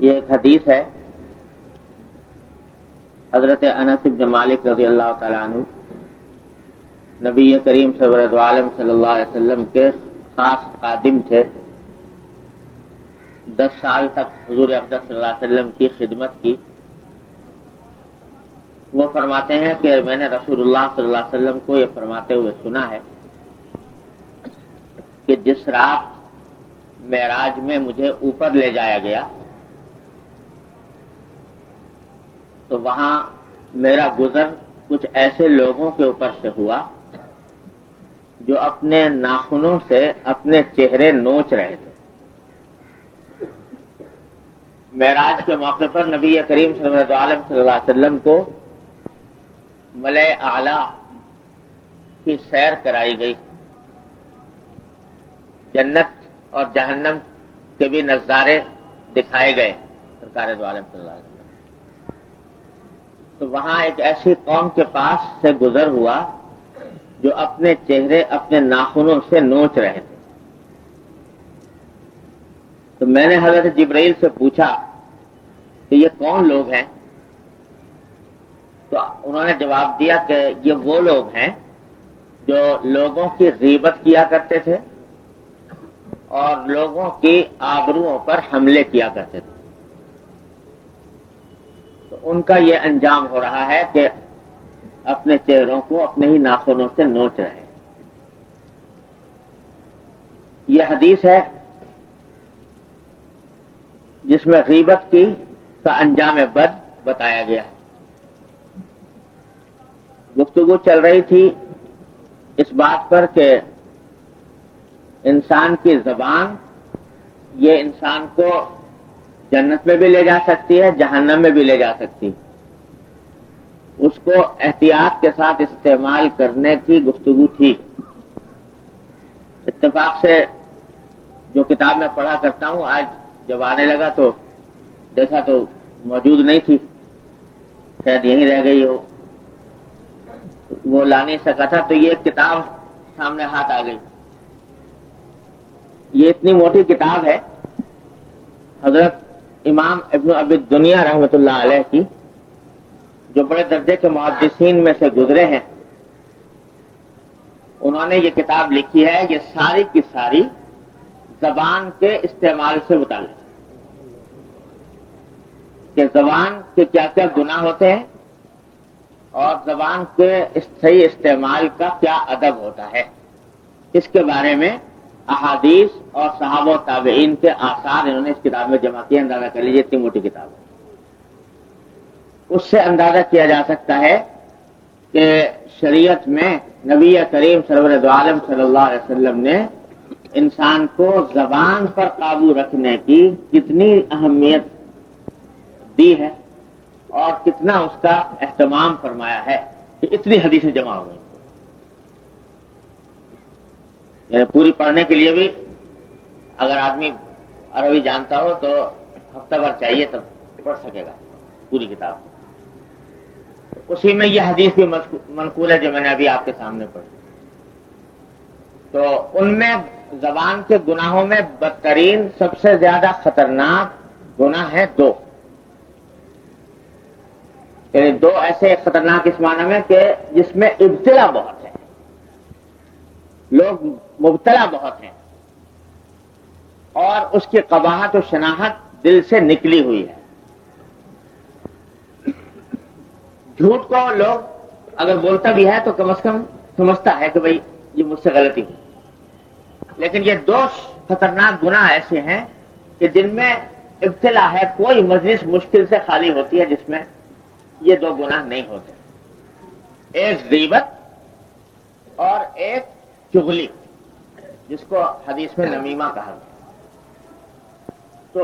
یہ ایک حدیث ہے حضرت انس بن مالک رضی اللہ تعالیٰ عنہ نبی کریم سرورت عالم صلی اللہ علیہ وسلم کے خاص خادم تھے. 10 سال تک حضور اقدس صلی اللہ علیہ وسلم کی خدمت کی. وہ فرماتے ہیں کہ میں نے رسول اللہ صلی اللہ علیہ وسلم کو یہ فرماتے ہوئے سنا ہے کہ جس رات معراج میں مجھے اوپر لے جایا گیا تو وہاں میرا گزر کچھ ایسے لوگوں کے اوپر سے ہوا جو اپنے ناخنوں سے اپنے چہرے نوچ رہے تھے. معراج کے موقع پر نبی کریم صلی اللہ علیہ وسلم کو ملأ اعلی کی سیر کرائی گئی. جنت اور جہنم کے بھی نظارے دکھائے گئے سرکار دو عالم صلی اللہ علیہ وسلم. تو وہاں ایک ایسی قوم کے پاس سے گزر ہوا جو اپنے چہرے اپنے ناخنوں سے نوچ رہے تھے. تو میں نے حضرت جبرائیل سے پوچھا کہ یہ کون لوگ ہیں؟ تو انہوں نے جواب دیا کہ یہ وہ لوگ ہیں جو لوگوں کی غیبت کیا کرتے تھے اور لوگوں کی آبروؤں پر حملے کیا کرتے تھے. تو ان کا یہ انجام ہو رہا ہے کہ اپنے چہروں کو اپنے ہی ناخنوں سے نوچ رہے ہیں. یہ حدیث ہے جس میں غیبت کی کا انجام بد بتایا گیا ہے. گفتگو چل رہی تھی اس بات پر کہ انسان کی زبان یہ انسان کو جنت میں بھی لے جا سکتی ہے، جہنم میں بھی لے جا سکتی ہے. اس کو احتیاط کے ساتھ استعمال کرنے کی گفتگو تھی. اتفاق سے جو کتاب میں پڑھا کرتا ہوں آج جب آنے لگا تو دیکھا تو موجود نہیں تھی، شاید یہیں رہ گئی ہو، وہ لا نہیں سکا تھا. تو یہ کتاب سامنے ہاتھ آ گئی. یہ اتنی موٹی کتاب ہے حضرت امام ابن ابی دنیا رحمۃ اللہ علیہ کی، جو بڑے درجے کے محدثین میں سے گزرے ہیں. انہوں نے یہ کتاب لکھی ہے، یہ ساری کی ساری زبان کے استعمال سے متعلق کہ زبان کے کیا کیا گناہ ہوتے ہیں اور زبان کے صحیح استعمال کا کیا ادب ہوتا ہے. اس کے بارے میں احادیث اور صحابہ و تابعین کے آثار انہوں نے اس کتاب میں جمع کیے. اندازہ کر لیجیے اتنی موٹی کتاب ہے. اس سے اندازہ کیا جا سکتا ہے کہ شریعت میں نبی کریم سرور عالم صلی اللہ علیہ وسلم نے انسان کو زبان پر قابو رکھنے کی کتنی اہمیت دی ہے اور کتنا اس کا اہتمام فرمایا ہے کہ اتنی حدیثیں جمع ہو گئی. یعنی پوری پڑھنے کے لیے بھی اگر آدمی عربی جانتا ہو تو ہفتہ بھر چاہیے تب پڑھ سکے گا پوری کتاب. اسی میں یہ حدیث بھی منقول ہے جو میں نے ابھی آپ کے سامنے پڑھی. تو ان میں زبان کے گناہوں میں بدترین سب سے زیادہ خطرناک گناہ ہے دو. یعنی دو ایسے خطرناک اس معنی میں کہ جس میں ابتلا بہت ہے، لوگ مبتلا بہت ہیں اور اس کی قباحت و شناخت دل سے نکلی ہوئی ہے. جھوٹ کو لوگ اگر بولتا بھی ہے تو کم از کم سمجھتا ہے کہ بھئی یہ مجھ سے غلطی ہوئی. لیکن یہ دو خطرناک گناہ ایسے ہیں کہ جن میں ابتلا ہے. کوئی مجلس مشکل سے خالی ہوتی ہے جس میں یہ دو گناہ نہیں ہوتے. ایک غیبت اور ایک چغلی، جس کو حدیث میں نمیمہ کہا گیا. تو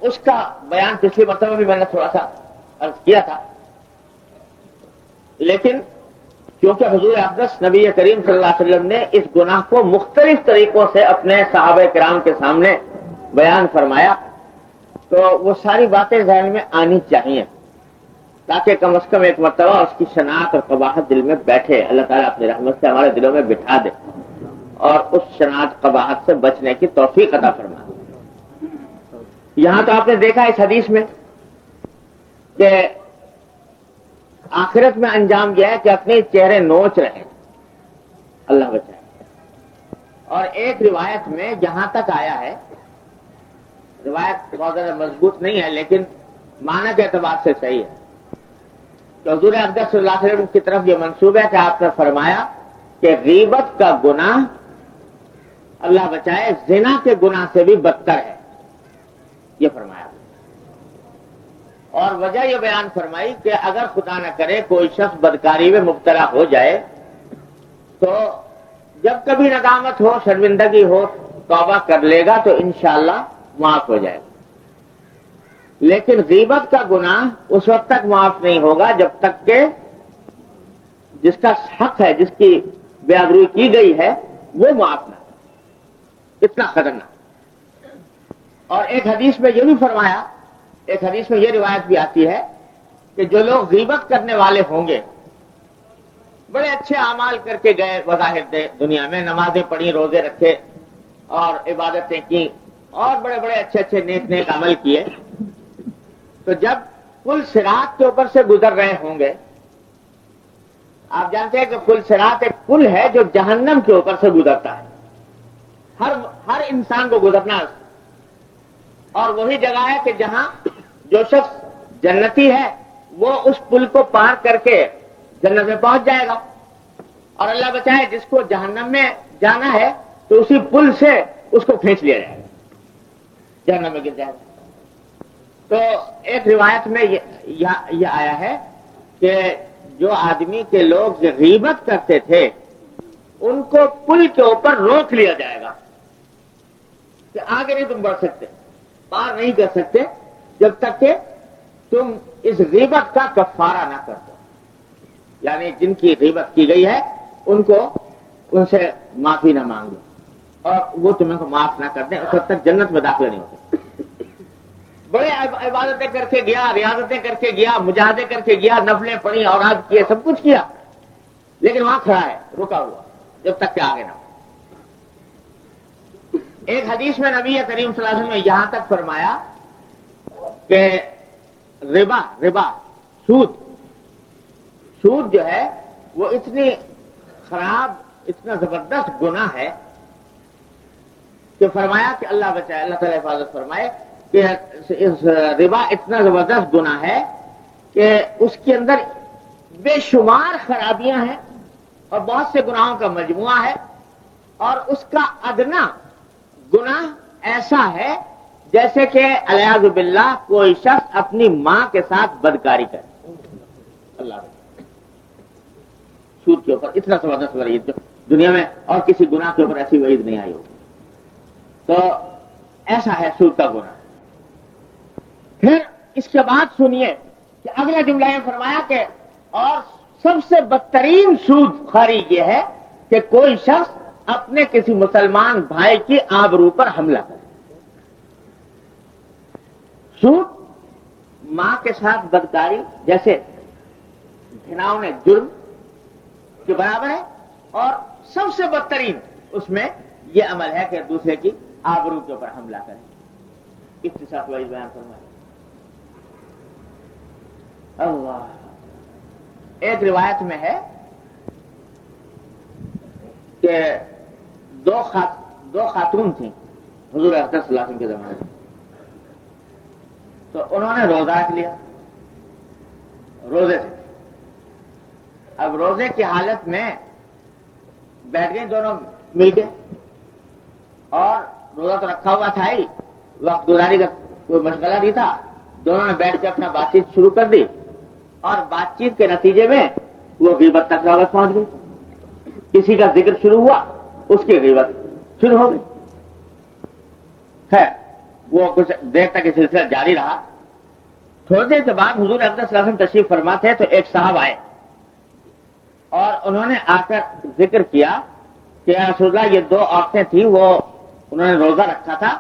اس کا بیان پچھلی مرتبہ بھی میں نے تھوڑا سا عرض کیا تھا. لیکن کیونکہ حضور اقدس نبی کریم صلی اللہ علیہ وسلم نے اس گناہ کو مختلف طریقوں سے اپنے صحابہ کرام کے سامنے بیان فرمایا تو وہ ساری باتیں ذہن میں آنی چاہیے تاکہ کم از کم ایک مرتبہ اس کی شناخت اور قباحت دل میں بیٹھے. اللہ تعالیٰ اپنی رحمت سے ہمارے دلوں میں بٹھا دے اور اس شناخت قباحت سے بچنے کی توفیق عطا فرمائے. یہاں تو آپ نے دیکھا اس حدیث میں کہ آخرت میں انجام یہ ہے کہ اپنے چہرے نوچ رہے ہیں، اللہ بچائے۔ اور ایک روایت میں جہاں تک آیا ہے، روایت بہت زیادہ مضبوط نہیں ہے لیکن معنی کے اعتبار سے صحیح ہے، تو حضور اقدس صلی اللہ علیہ وسلم کی طرف یہ منسوب ہے کہ آپ نے فرمایا کہ غیبت کا گناہ اللہ بچائے زنا کے گناہ سے بھی بدتر ہے، یہ فرمایا۔ اور وجہ یہ بیان فرمائی کہ اگر خدا نہ کرے کوئی شخص بدکاری میں مبتلا ہو جائے تو جب کبھی ندامت ہو، شرمندگی ہو، توبہ کر لے گا تو انشاءاللہ معاف ہو جائے گا، لیکن غیبت کا گناہ اس وقت تک معاف نہیں ہوگا جب تک کہ جس کا حق ہے، جس کی بے آبروئی کی گئی ہے، وہ معاف نہ ہو۔ اتنا خطرناک۔ اور ایک حدیث میں یہ بھی فرمایا، ایک حدیث میں یہ روایت بھی آتی ہے کہ جو لوگ غیبت کرنے والے ہوں گے، بڑے اچھے اعمال کر کے گئے بظاہر دنیا میں، نمازیں پڑھی، روزے رکھے اور عبادتیں کی اور بڑے بڑے اچھے اچھے نیک نیک عمل کیے، تو جب پل صراط کے اوپر سے گزر رہے ہوں گے، آپ جانتے ہیں کہ پل صراط ایک پل ہے جو جہنم کے اوپر سے گزرتا ہے، ہر انسان کو گزرنا ہے، اور وہی جگہ ہے کہ جہاں جو شخص جنتی ہے وہ اس پل کو پار کر کے جنت میں پہنچ جائے گا، اور اللہ بچائے جس کو جہنم میں جانا ہے تو اسی پل سے اس کو کھینچ لیا جائے گا، جہنم میں گر جائے گا۔ تو ایک روایت میں یہ آیا ہے کہ جو آدمی کے لوگ غیبت کرتے تھے ان کو پل کے اوپر روک لیا جائے گا کہ آگے نہیں تم بڑھ سکتے، پار نہیں کر سکتے جب تک کہ تم اس غیبت کا کفارہ نہ کر دو، یعنی جن کی غیبت کی گئی ہے ان سے معافی نہ مانگو اور وہ تمہیں کو معاف نہ کر دیں، اس وقت تک جنت میں داخل نہیں ہوتے۔ بڑے عبادتیں کر کے گیا، ریاضتیں کر کے گیا، مجاہدے کر کے گیا، نفلیں پڑھی، اوراد کیے، سب کچھ کیا، لیکن وہاں کھڑا ہے، رکا ہوا، جب تک کہ آگے نہ ہو۔ ایک حدیث میں نبی کریم صلی اللہ علیہ وسلم نے یہاں تک فرمایا کہ ربا سود جو ہے وہ اتنی خراب، اتنا زبردست گناہ ہے کہ فرمایا کہ اللہ بچائے، اللہ تعالیٰ حفاظت فرمائے کہ اس ربا اتنا زبردست گناہ ہے کہ اس کے اندر بے شمار خرابیاں ہیں اور بہت سے گناہوں کا مجموعہ ہے، اور اس کا ادنا گناہ ایسا ہے جیسے کہ الیاذ باللہ کوئی شخص اپنی ماں کے ساتھ بدکاری کرے۔ اللہ سود کے اوپر اتنا زبردست وعید دنیا میں اور کسی گناہ کے اوپر ایسی وعید نہیں آئی ہوگی، تو ایسا ہے سود کا گناہ۔ پھر اس کے بعد سنیے کہ اگلا جملہ یہ فرمایا کہ اور سب سے بدترین سود خواری یہ ہے کہ کوئی شخص اپنے کسی مسلمان بھائی کی آبرو پر حملہ کرے۔ سود ماں کے ساتھ بدکاری جیسے گھناؤنے جرم کے برابر ہے، اور سب سے بدترین اس میں یہ عمل ہے کہ دوسرے کی آبرو کے اوپر حملہ کرے۔ اختصاص والی بیان فرمائے اللہ۔ ایک روایت میں ہے کہ دو خاتون تھیں حضور اکرم صلی اللہ علیہ وسلم کے زمانے میں، تو انہوں نے روزہ رکھ لیا، روزے سے۔ اب روزے کی حالت میں بیٹھ گئے دونوں مل کے، اور روزہ تو رکھا ہوا تھا ہی، وقت گزاری کا کوئی مشغلہ نہیں تھا، دونوں نے بیٹھ کے اپنا بات چیت شروع کر دی، اور بات چیت کے نتیجے میں وہ غیبت تک نوبت پہنچ گئی۔ کسی کا ذکر شروع ہوا، اس کی غیبت شروع ہو گئی۔ ہے وہ کچھ دیر تک یہ سلسلہ جاری رہا۔ تھوڑی دیر کے بعد حضور اکرم صلی اللہ علیہ وسلم تشریف فرما تھے تو ایک صاحب آئے اور انہوں نے آ کر ذکر کیا کہ یا رسول اللہ، یہ دو عورتیں تھیں، انہوں نے روزہ رکھا تھا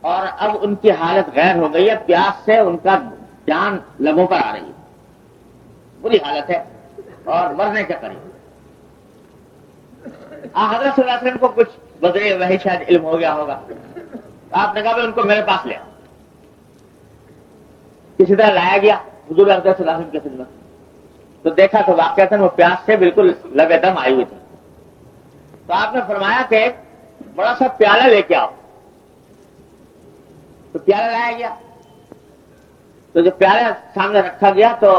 اور اب ان کی حالت غیر ہو گئی ہے، پیاس سے ان کا جان لبوں پر آ رہی ہے، بری حالت ہے اور مرنے کے قریب۔ حضرت صلی اللہ علیہ وسلم کو کچھ بدرے وہی شاید علم ہو گیا ہوگا، آپ نے کہا ان کو میرے پاس لے آؤ۔ کسی طرح لایا گیا حضور اقدس صلی اللہ علیہ وسلم کی خدمت، تو دیکھا تو واقعتاً وہ پیاس سے بالکل لبے دم آئی ہوئی تھی. تو آپ نے فرمایا کہ ایک بڑا سا پیالہ لے کے آؤ. تو پیالہ لایا گیا. تو جب پیالہ سامنے رکھا گیا تو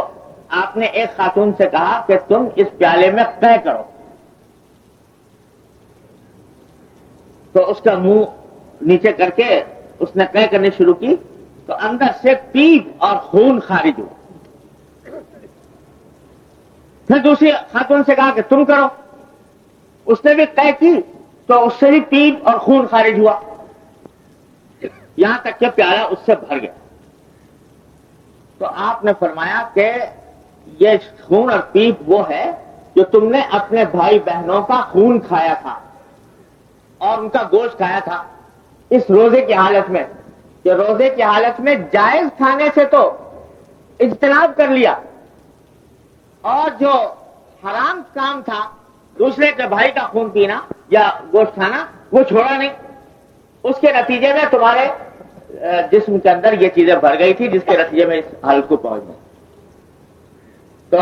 آپ نے ایک خاتون سے کہا کہ تم اس پیالے میں قے کرو. تو اس کا منہ نیچے کر کے اس نے قے کرنی شروع کی تو اندر سے پیپ اور خون خارج ہوا. پھر دوسری خاتون سے کہا کہ تم کرو. اس نے بھی قے کی تو اس سے بھی پیپ اور خون خارج ہوا، یہاں تک کہ پیالہ اس سے بھر گیا. تو آپ نے فرمایا کہ یہ خون اور پیپ وہ ہے جو تم نے اپنے بھائی بہنوں کا خون کھایا تھا اور ان کا گوشت کھایا تھا اس روزے کی حالت میں، کہ روزے کی حالت میں جائز کھانے سے تو اجتناب کر لیا اور جو حرام کام تھا دوسرے کے بھائی کا خون پینا یا گوشت کھانا وہ چھوڑا نہیں. اس کے نتیجے میں تمہارے جسم کے اندر یہ چیزیں بھر گئی تھی جس کے نتیجے میں اس حالت کو پہنچ گئے. تو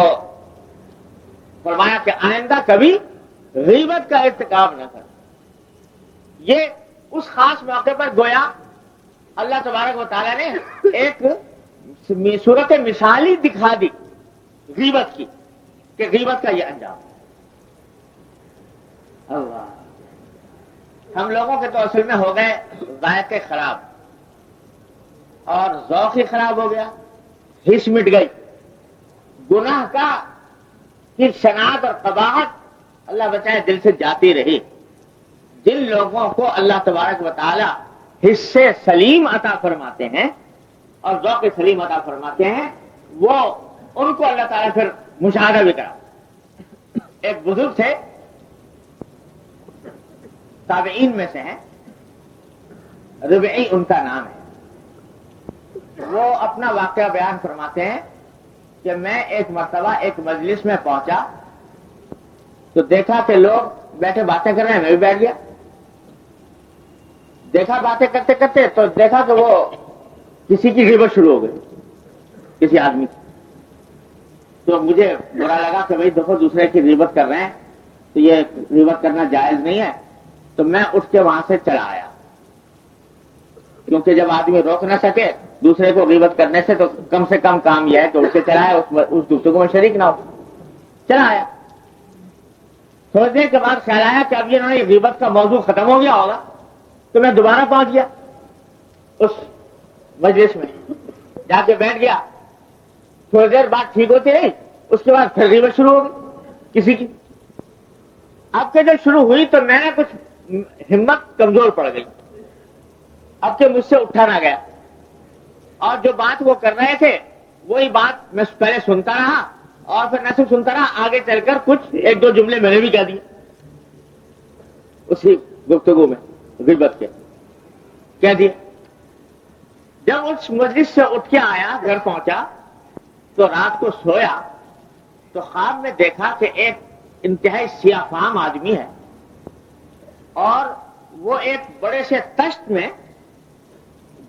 فرمایا کہ آئندہ کبھی غیبت کا ارتکاب نہ کر. یہ اس خاص موقع پر گویا اللہ تبارک و تعالیٰ نے ایک صورت مثالی دکھا دی غیبت کی کہ غیبت کا یہ انجام. اللہ، ہم لوگوں کے تو اصل میں ہو گئے ذائقے خراب اور ذوق ہی خراب ہو گیا، حس مٹ گئی. گناہ کی شناعت اور قباحت اللہ بچائے دل سے جاتی رہی. جن لوگوں کو اللہ تبارک و تعالی حصے سلیم عطا فرماتے ہیں اور ذوق سلیم عطا فرماتے ہیں وہ ان کو اللہ تعالیٰ پھر مشاہدہ بھی کرا. ایک بزرگ تھے تابعین میں سے ہیں، ربعی ان کا نام ہے. وہ اپنا واقعہ بیان فرماتے ہیں کہ میں ایک مرتبہ ایک مجلس میں پہنچا تو دیکھا کہ لوگ بیٹھے باتیں کر رہے ہیں، میں بھی بیٹھ گیا. دیکھا باتیں کرتے کرتے تو دیکھا کہ وہ کسی کی غیبت شروع ہو گئی، کسی آدمی کی. تو مجھے برا لگا کہ بھائی دیکھو دوسرے کی غیبت کر رہے ہیں تو یہ غیبت کرنا جائز نہیں ہے. تو میں اٹھ کے وہاں سے چلا آیا، کیونکہ جب آدمی روک نہ سکے دوسرے کو غیبت کرنے سے تو کم سے کم کام یہ ہے کہ اٹھ کے چلا آیا، اس دوسرے کو میں شریک نہ ہو. چلا آیا. تھوڑی دیر کے بعد خیال آیا کہ اب یہ انہوں نے غیبت کا موضوع ختم ہو گیا ہوگا تو میں دوبارہ پہنچ گیا اس مجلس میں، جا کے بیٹھ گیا. تھوڑی دیر بات ٹھیک ہوتی رہی، اس کے بعد پھر غیبت شروع ہو گئی کسی کی. اب کہ جب شروع ہوئی تو میں نے کچھ ہمت کمزور پڑ گئی، اب کہ مجھ سے اٹھا نہ گیا. اور جو بات وہ کر رہے تھے وہی بات میں پہلے سنتا رہا اور پھر نہ صرف سنتا رہا، آگے چل کر کچھ ایک دو جملے میں نے بھی کہہ دیے اسی گفتگو میں غیبت کے کہہ دیے. جب اس مجلس سے اٹھ کے آیا گھر پہنچا تو رات کو سویا تو خواب میں دیکھا کہ ایک انتہائی سیاہ فام آدمی ہے اور وہ ایک بڑے سے تشت میں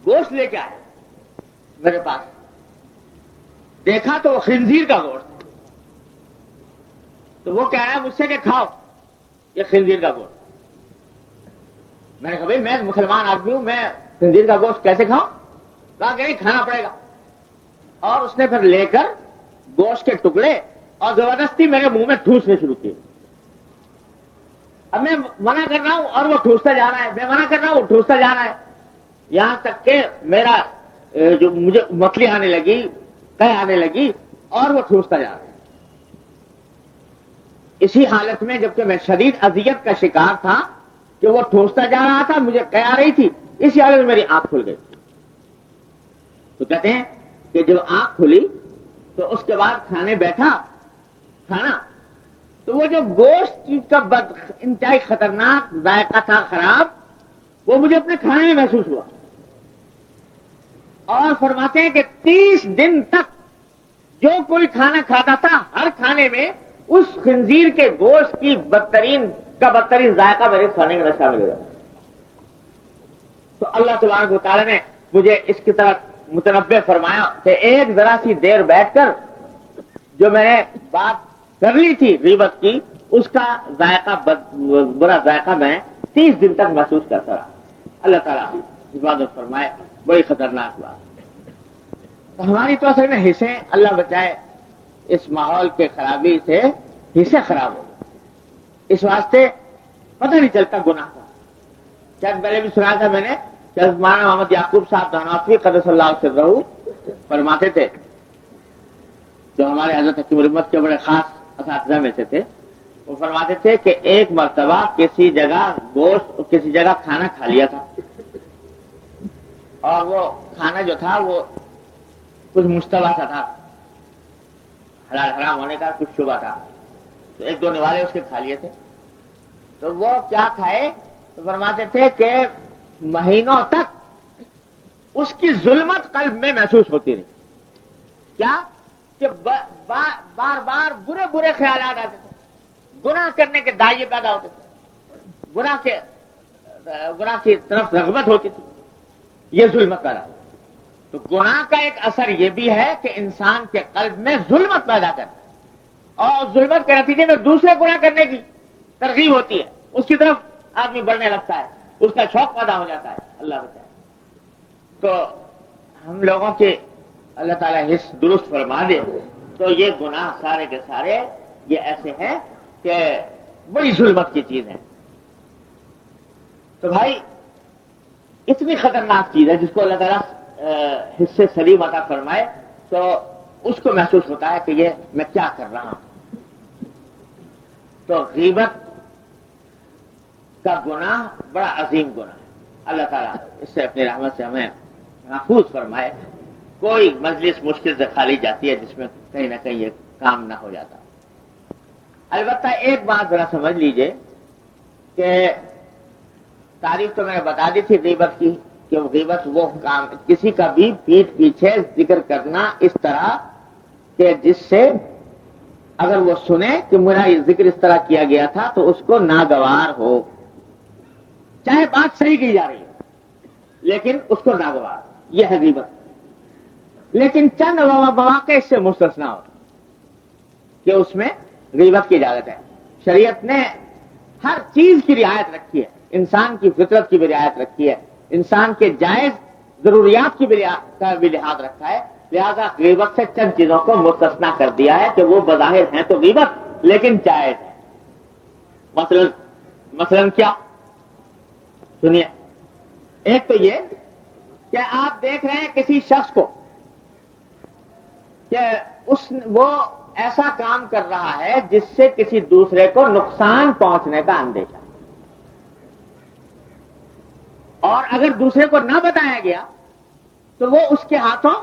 گوشت لے کے آیا میرے پاس. دیکھا تو وہ خنزیر کا گوشت. تو وہ کہہ رہا ہے مجھ سے کہ کھاؤ یہ خنزیر کا گوشت. میں نے کہا بھائی میں مسلمان آدمی ہوں، میں خنزیر کا گوشت کیسے کھاؤں؟ کہا کہ نہیں کھانا پڑے گا. اور اس نے پھر لے کر گوشت کے ٹکڑے اور زبردستی میرے منہ میں ٹھوسنے شروع کیے. اب میں منع کر رہا ہوں اور وہ ٹھوستا جا رہا ہے، میں منع کر رہا ہوں وہ ٹھوستا جا رہا ہے، یہاں تک کہ میرا جو مجھے مکلی آنے لگی، قے آنے لگی اور وہ ٹھوستا جا رہا ہے. اسی حالت میں جبکہ میں شدید اذیت کا شکار تھا کہ وہ ٹھوستا جا رہا تھا، مجھے قے آ رہی تھی، اسی حالت میں میری آنکھ کھل گئی. تو کہتے ہیں کہ جب آنکھ کھلی تو اس کے بعد کھانے بیٹھا کھانا تو وہ جو گوشت کا انتہائی خطرناک ذائقہ تھا خراب، وہ مجھے اپنے کھانے میں محسوس ہوا. اور فرماتے ہیں کہ 30 دن تک جو کوئی کھانا کھاتا تھا ہر کھانے میں اس خنزیر کے گوشت کی بدترین ذائقہ میرے کھانے میں شامل ہو جاتا. تو اللہ تبارک و تعالیٰ نے مجھے اس کی طرف متنبع فرمایا کہ ایک ذرا سی دیر بیٹھ کر جو میں نے بات کر لی تھی غیبت کی، اس کا ذائقہ برا ذائقہ میں 30 دن تک محسوس کرتا رہا۔ اللہ تعالیٰ حفاظت فرمائے، بڑی خطرناک بات۔ ہماری تو اصل میں حصے، اللہ بچائے، اس ماحول کے خرابی سے حصے خراب ہو گئے، اس واسطے پتہ نہیں چلتا گناہ کا۔ شاید پہلے بھی سنا تھا میں نے کہ مولانا محمد یعقوب صاحب دھنوتوی قدس اللہ سرہ فرماتے تھے، جو ہمارے حضرت حکیم الامت کے بڑے خاص اساتذہ میں سے تھے، وہ فرماتے تھے کہ ایک مرتبہ کسی جگہ گوشت، کسی جگہ کھانا کھا لیا تھا، اور وہ کھانا جو تھا وہ کچھ مشتبہ سا تھا، حلال حرام ہونے کا کچھ شبہ تھا، تو ایک دو نوالے اس کے کھا لیے تھے۔ تو وہ کیا کھائے؟ تو فرماتے تھے کہ مہینوں تک اس کی ظلمت قلب میں محسوس ہوتی رہی۔ کیا کہ بار بار برے برے خیالات آتے تھے، گناہ کرنے کے دائیں پیدا ہوتے تھے، گناہ کی طرف رغبت ہوتی تھی، یہ ظلمت پیدا ہوتی۔ تو گناہ کا ایک اثر یہ بھی ہے کہ انسان کے قلب میں ظلمت پیدا کرتا ہے، اور ظلمت کے نتیجے میں دوسرے گناہ کرنے کی ترغیب ہوتی ہے، اس کی طرف آدمی بڑھنے لگتا ہے، اس کا شوق پیدا ہو جاتا ہے۔ اللہ بچائے۔ تو ہم لوگوں کے اللہ تعالیٰ حص درست فرما دے، تو یہ گناہ سارے کے سارے یہ ایسے ہیں کہ بڑی ظلمت کی چیز ہے۔ تو بھائی اتنی خطرناک چیز ہے جس کو اللہ تعالیٰ حصے سلیم عطا فرمائے تو اس کو محسوس ہوتا ہے کہ یہ میں کیا کر رہا ہوں۔ تو غیبت کا گناہ بڑا عظیم گناہ ہے، اللہ تعالیٰ اس سے اپنی رحمت سے ہمیں محفوظ فرمائے۔ کوئی مجلس مشکل سے خالی جاتی ہے جس میں کہیں نہ کہیں یہ کام نہ ہو جاتا۔ البتہ ایک بات ذرا سمجھ لیجئے کہ تعریف تو میں نے بتا دی تھی غیبت کی، کہ غیبت وہ کام کسی کا بھی پیٹھ پیچھے ذکر کرنا اس طرح کہ جس سے اگر وہ سنے کہ میرا یہ ذکر اس طرح کیا گیا تھا تو اس کو ناگوار ہو، چاہے بات صحیح کی جا رہی ہے لیکن اس کو ناگوار، یہ ہے غیبت۔ لیکن چند مواقع اس سے مستثنا ہو کہ اس میں غیبت کی اجازت ہے۔ شریعت نے ہر چیز کی رعایت رکھی ہے، انسان کی فطرت کی بھی رعایت رکھی ہے، انسان کے جائز ضروریات کی بھی لحاظ رکھا ہے، لہذا غیبت سے چند چیزوں کو مستثنا کر دیا ہے کہ وہ بظاہر ہیں تو غیبت لیکن جائز ہے۔ مثلا کیا؟ سنیے، ایک تو یہ کہ آپ دیکھ رہے ہیں کسی شخص کو کہ وہ ایسا کام کر رہا ہے جس سے کسی دوسرے کو نقصان پہنچنے کا اندیشہ، اور اگر دوسرے کو نہ بتایا گیا تو وہ اس کے ہاتھوں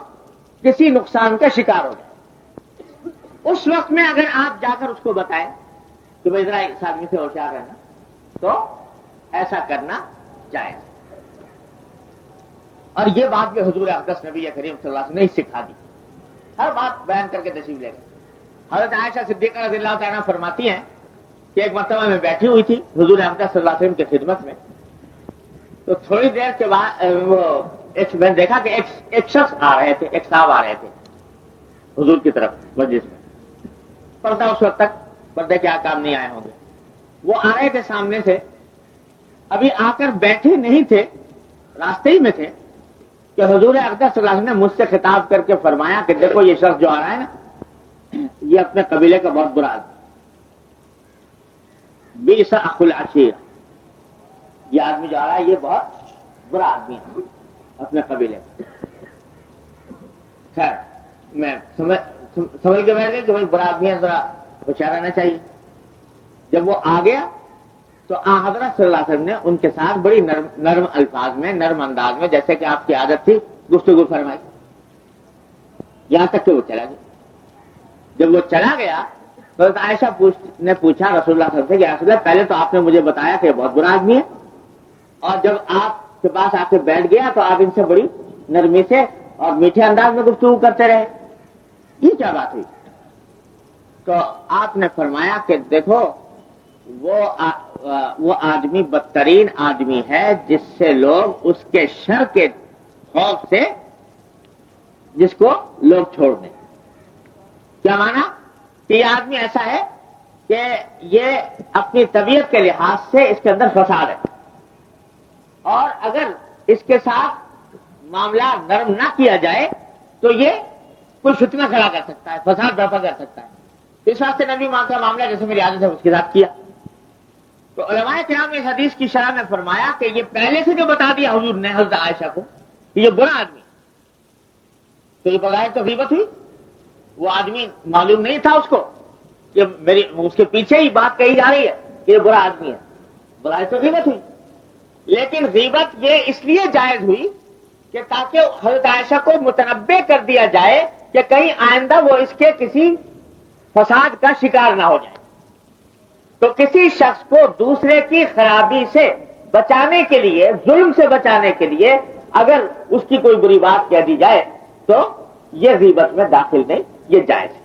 کسی نقصان کا شکار ہو جائے۔ اس وقت میں اگر آپ جا کر اس کو بتائیں کہ بھائی ذرا اس آدمی سے ہوشیار رہنا، تو ایسا کرنا جائز۔ اور یہ بات بھی حضور اقدس نبی کریم صلی اللہ علیہ وسلم نے سکھا دی، ہر بات بیان کر کے تشریف لے گئے۔ حضرت عائشہ صدیقہ رضی اللہ تعالیٰ فرماتی ہیں کہ ایک مرتبہ میں بیٹھی ہوئی تھی حضور اقدس صلی اللہ علیہ وسلم کی خدمت میں، تو تھوڑی دیر کے بعد میں نے دیکھا کہ ایک شخص آ رہے تھے، ایک صاحب آ رہے تھے حضور کی طرف مجلس میں۔ پردہ اس وقت تک پردے کے آکام نہیں آئے ہوں گے، وہ آ رہے تھے سامنے سے، ابھی آ کر بیٹھے نہیں تھے، راستے ہی میں تھے کہ حضور اقدس صلی اللہ علیہ وسلم نے مجھ سے خطاب کر کے فرمایا کہ دیکھو یہ شخص جو آ رہا ہے نا، یہ اپنے قبیلے کا بہت برا آدمی، بئس اخو العشیر، یہ آدمی جو آ رہا ہے یہ بہت برا آدمی ہے اپنے قبیلے کا۔ خیر میں سمجھ کے بیٹھ گئے کہ بھائی برا آدمی ہے، ذرا ہوشیار رہنا چاہیے۔ جب وہ آ گیا تو حضرت صلی اللہ علیہ وسلم نے ان کے ساتھ بڑی نرم الفاظ میں، نرم انداز میں، جیسے کہ آپ کی عادت تھی، گفتگو فرمائی، یہاں تک کہ وہ چلا گیا۔ جب وہ چلا گیا تو حضرت عائشہ نے پوچھا رسول اللہ صلی اللہ علیہ وسلم سے کہ رسول اللہ پہلے تو آپ نے مجھے بتایا کہ یہ بہت برا آدمی ہے، اور جب آپ کے پاس آ کے بیٹھ گیا تو آپ ان سے بڑی نرمی سے اور میٹھے انداز میں گفتگو کرتے رہے، یہ کیا بات ہوئی؟ تو آپ نے فرمایا کہ دیکھو وہ آدمی بدترین آدمی ہے جس سے لوگ اس کے شر کے خوف سے جس کو لوگ چھوڑ دیں. کیا مانا کہ یہ آدمی ایسا ہے کہ یہ اپنی طبیعت کے لحاظ سے اس کے اندر فساد ہے، اور اگر اس کے ساتھ معاملہ نرم نہ کیا جائے تو یہ کوئی فتنہ کھڑا کر سکتا ہے، فساد برپا کر سکتا ہے. اس واسطے نبی ماں کا معاملہ جیسے میری عادت ہے اس کے ساتھ کیا. تو علماء کرام نے اس حدیث کی شرح میں فرمایا کہ یہ پہلے سے جو بتا دیا حضور نے حضرت عائشہ کو کہ یہ برا آدمی، تو یہ بغیر تو غیبت ہوئی. وہ آدمی معلوم نہیں تھا اس کو کہ اس کے پیچھے ہی بات کہی جا رہی ہے کہ یہ برا آدمی ہے، بغیر تو غیبت ہوئی. لیکن غیبت یہ اس لیے جائز ہوئی کہ تاکہ حضرت عائشہ کو متنبع کر دیا جائے کہ کہیں آئندہ وہ اس کے کسی فساد کا شکار نہ ہو جائے. تو کسی شخص کو دوسرے کی خرابی سے بچانے کے لیے، ظلم سے بچانے کے لیے اگر اس کی کوئی بری بات کہہ دی جائے تو یہ غیبت میں داخل نہیں، یہ جائز ہے،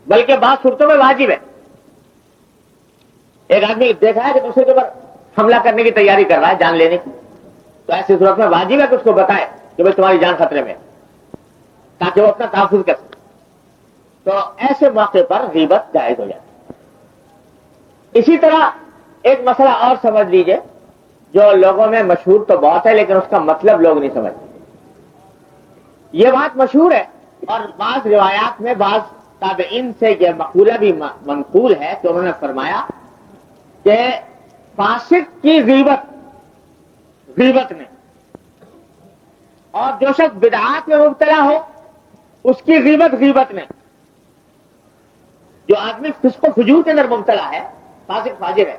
بلکہ بعض صورتوں میں واجب ہے. ایک آدمی دیکھا ہے کہ دوسرے کے اوپر حملہ کرنے کی تیاری کر رہا ہے، جان لینے کی، تو ایسی صورت میں واجب ہے کہ اس کو بتائے کہ بھائی تمہاری جان خطرے میں، تاکہ وہ اپنا تحفظ کر سکے. تو ایسے موقع پر غیبت جائز ہو جاتی ہے. اسی طرح ایک مسئلہ اور سمجھ لیجئے جو لوگوں میں مشہور تو بہت ہے لیکن اس کا مطلب لوگ نہیں سمجھتے. یہ بات مشہور ہے اور بعض روایات میں بعض تابعین سے یہ مقولہ بھی منقول ہے کہ انہوں نے فرمایا کہ فاسق کی غیبت نہیں، اور جو شخص بدعات میں مبتلا ہو اس کی غیبت نہیں. جو آدمی فسق و فجور کے اندر مبتلا ہے، فاسق فاجر ہے،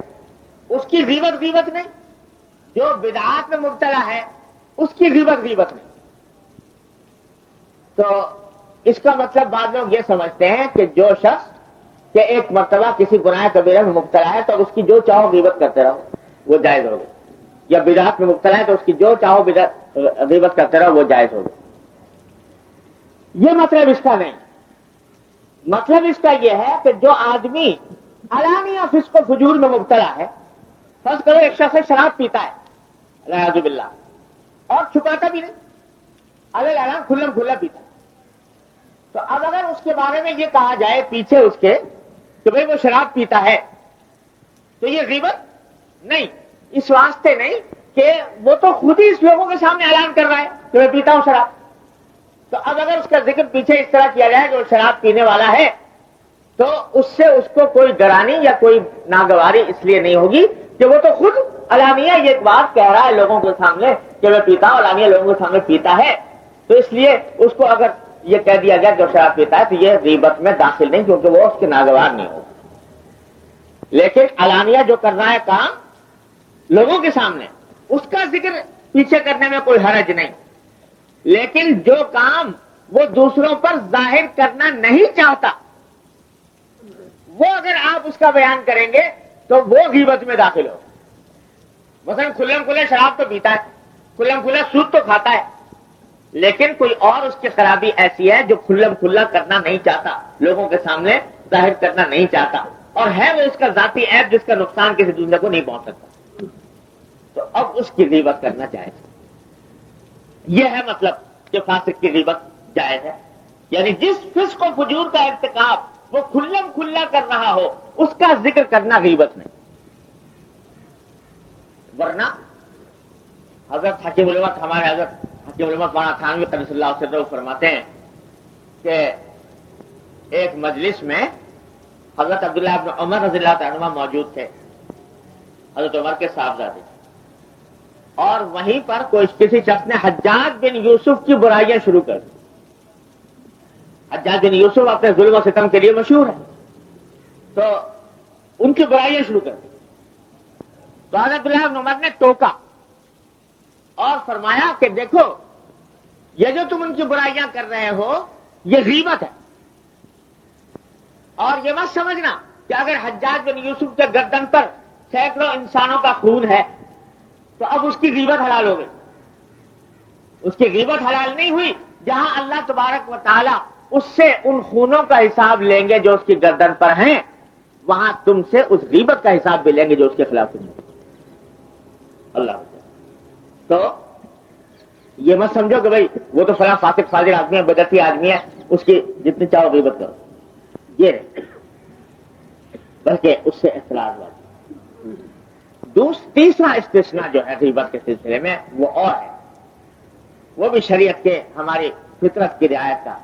اس کی غیبت نہیں. جو بدعات میں مبتلا ہے اس کی غیبت نہیں. تو اس کا مطلب بعض لوگ یہ سمجھتے ہیں کہ جو شخص کہ ایک مرتبہ کسی گناہ کبیرہ میں مبتلا ہے تو اس کی جو چاہو غیبت کرتے رہو وہ جائز ہوگی، یا بدعات میں مبتلا ہے تو اس کی جو چاہو غیبت کرتے رہو وہ جائز ہوگی. یہ مطلب اس کا نہیں. مطلب اس کا یہ ہے کہ جو آدمی علانیہ فسق و فجور میں مبتلا ہے، فرض کرو ایک شخص شراب پیتا ہے والعیاذ باللہ اور چھپاتا بھی نہیں، اعلان کھلم کھلا پیتا ہے، تو اب اگر اس کے بارے میں یہ کہا جائے پیچھے اس کے کہ بھئی وہ شراب پیتا ہے تو یہ غیبت نہیں، اس واسطے نہیں کہ وہ تو خود ہی اس لوگوں کے سامنے اعلان کر رہا ہے کہ میں پیتا ہوں شراب. تو اب اگر اس کا ذکر پیچھے اس طرح کیا جائے کہ وہ شراب پینے والا ہے تو اس سے اس کو کوئی ڈرانی یا کوئی ناگواری اس لیے نہیں ہوگی کہ وہ تو خود علانیہ یہ بات کہہ رہا ہے لوگوں کے سامنے کہ میں پیتا ہوں، علانیہ لوگوں کے سامنے پیتا ہے، تو اس لیے اس کو اگر یہ کہہ دیا گیا کہ شراب پیتا ہے تو یہ غیبت میں داخل نہیں، کیونکہ وہ اس کے ناگوار نہیں ہوگا. لیکن علانیہ جو کر رہا ہے کام لوگوں کے سامنے، اس کا ذکر پیچھے کرنے میں کوئی حرج نہیں. لیکن جو کام وہ دوسروں پر ظاہر کرنا نہیں چاہتا وہ اگر آپ اس کا بیان کریں گے تو وہ غیبت میں داخل ہو. مثلا کھلم کھلا شراب تو پیتا ہے، کھلم کھلا سود تو کھاتا ہے، لیکن کوئی اور اس کی خرابی ایسی ہے جو کھلم کھلا کرنا نہیں چاہتا، لوگوں کے سامنے ظاہر کرنا نہیں چاہتا، اور ہے وہ اس کا ذاتی عیب جس کا نقصان کسی دوسرے کو نہیں پہنچ سکتا، تو اب اس کی غیبت کرنا جائز. یہ ہے مطلب کہ فاسق کی غیبت جائز ہے، یعنی جس فسق و فجور کا ارتکاب وہ کھلم کھلا کر رہا ہو اس کا ذکر کرنا غیبت نہیں. ورنہ حضرت حکیم الامت ہمارے حضرت حکیم الامت مولانا تھانوی قدس اللہ سرہ فرماتے ہیں کہ ایک مجلس میں حضرت عبداللہ بن عمر رضی اللہ عنہما موجود تھے، حضرت عمر کے صاحبزادے، اور وہیں پر کوئی کسی شخص نے حجاج بن یوسف کی برائیاں شروع کر دی. حجاج بن یوسف اپنے ظلم و ستم کے لیے مشہور ہے، تو ان کی برائیاں شروع کر دی. تو حضرت عبداللہ بن عمر نے ٹوکا اور فرمایا کہ دیکھو یہ جو تم ان کی برائیاں کر رہے ہو یہ غیبت ہے، اور یہ مت سمجھنا کہ اگر حجاج بن یوسف کے گردن پر سینکڑوں انسانوں کا خون ہے تو اب اس کی غیبت حلال ہو گئی. اس کی غیبت حلال نہیں ہوئی جہاں اللہ تبارک و تعالی اس سے ان خونوں کا حساب لیں گے جو اس کی گردن پر ہیں، وہاں تم سے اس غیبت کا حساب بھی لیں گے جو اس کے خلاف نہیں. اللہ تو یہ مت سمجھو کہ بھائی وہ تو فلاں فاسق فاضل آدمی ہے، بدعتی آدمی ہے، اس کی جتنی چاہو غیبت کرو، یہ نہیں، بلکہ اس سے اعتراض بات۔ تیسرا استثناء جو ہے غیبت کے سلسلے میں وہ اور ہے، وہ بھی شریعت کے ہماری فطرت کی رعایت کا